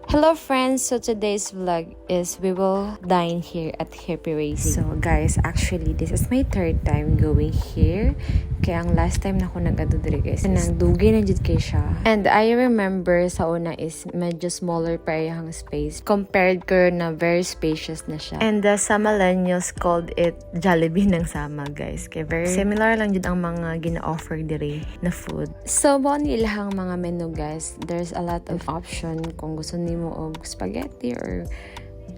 Hello friends, so today's vlog is we will dine here at Happy Racing. So guys, actually this is my third time going here. Kaya ang last time na ako nag-ado diri guys, nang dugay na jud kay siya. And I remember sa una is medyo smaller pa yung space compared ko na very spacious na siya. And the Samaleños called it Jollibee ng Sama guys. Kaya very similar lang jud ang mga gina-offer diri na food. So mo nilahang mga menu guys, there's a lot of option kung gusto nimo og spaghetti or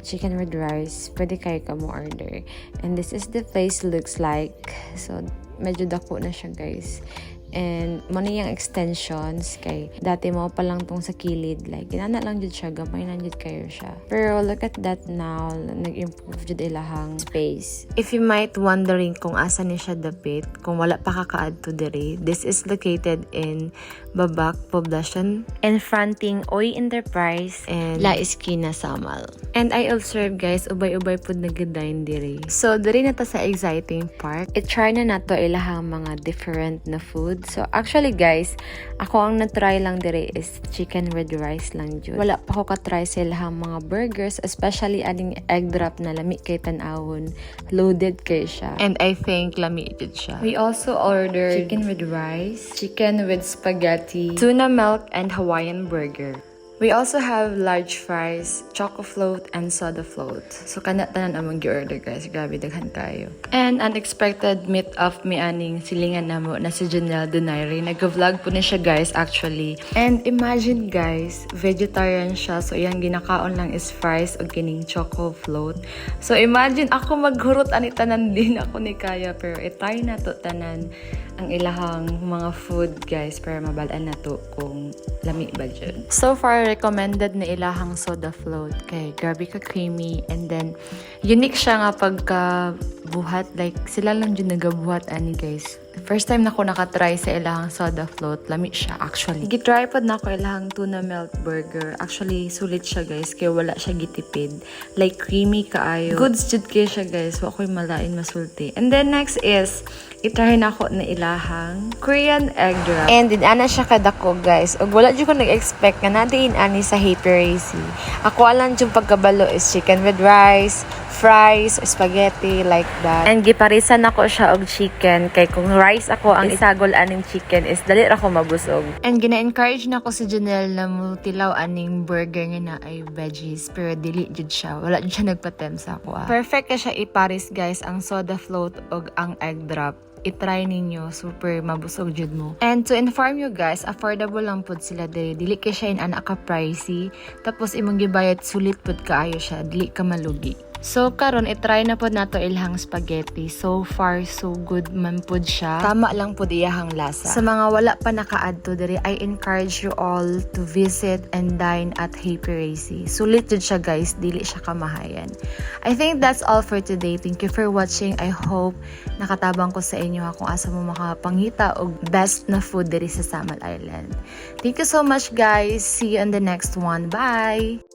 chicken with rice, pwede kayo ka mo order. And this is the place looks like. So medyo dako na siya guys. And mo na yung extensions kay dati mo pa lang tong sa kilid, like ginana lang jud siya, gamay lang jud kayo siya. Pero look at that now, nag-improve jud ilahang space. If you might wondering kung asa ni siya dapit, kung wala pa kakaad to diri, this is located in Babac Poblacion and fronting Oy Enterprise and La Esquina, Samal. And I observe guys, ubay-ubay pud nag-dine diri. So diri na ta sa exciting part. I-try na nato ilahang mga different na food. So actually guys, ako ang na-try lang diri is chicken with rice lang jud. Wala pa ko ka-try sa ilahang mga burgers, especially aning egg drop na lami kay tan-awon. Loaded kay siya. And I think lami jud siya. We also ordered chicken with rice, chicken with spaghetti, tuna milk, and Hawaiian burger. We also have large fries, choco float, and soda float. So tanan among gi-order guys. Grabe daghan kayo. And unexpected meet of mi aning silingan namo na si Janelle Donaire. Nag-vlog po na siya guys actually. And imagine guys, vegetarian siya. So iyang ginakaon lang is fries o kining choco float. So imagine ako maghurot ani tanan din ako ni kaya. Pero try na to tanan ang ilahang mga food guys para mabalaan na to kung lami ba dyan. So far, recommended na ilahang soda float kay grabe ka creamy, and then unique siya nga pagka buhat, like sila lang dyan nagabuhat ani guys. First time na ko nakatry sa ilahang soda float, lami siya actually. Gitry pod na ko ilahang tuna melt burger. Actually sulit siya guys kaya wala siya gitipid, like creamy kaayo. Goods jud kay siya guys, wa koy malain masulti. And then next is itry na ko na ilahang Korean egg drop. And din ana siya kadako guys. Ug wala jud ko nag-expect nga natin ani sa Happy Racy. Ako alang jud pagkabalo is chicken with rice, fries, spaghetti, like that. And giparisan ako siya og chicken kay kung rice ako ang isagol aning chicken is dali ra ko mabusog. And gina-encourage na ko si Janelle na multilaw aning burger nga na ay veggies pero dili jud siya. Wala jud siya nagpatem sa ako. Perfect ka siya iparis guys ang soda float og ang egg drop. I-try ninyo, super mabusog jud mo. And to inform you guys, affordable lang pud sila diri. Dili kay siya ana ka pricey. Tapos imong gibayad sulit pud kaayo siya, dili ka malugi. So karon i-try na pod nato ilhang spaghetti. So far so good man pod siya. Tama lang pod iyahang lasa. Sa mga wala pa nakaadto diri, I encourage you all to visit and dine at Happy Racy. Sulit jud siya guys, dili siya kamahayan. I think that's all for today. Thank you for watching. I hope nakatabang ko sa inyo kung asa mo makapangita og best na food diri sa Samal Island. Thank you so much guys. See you on the next one. Bye.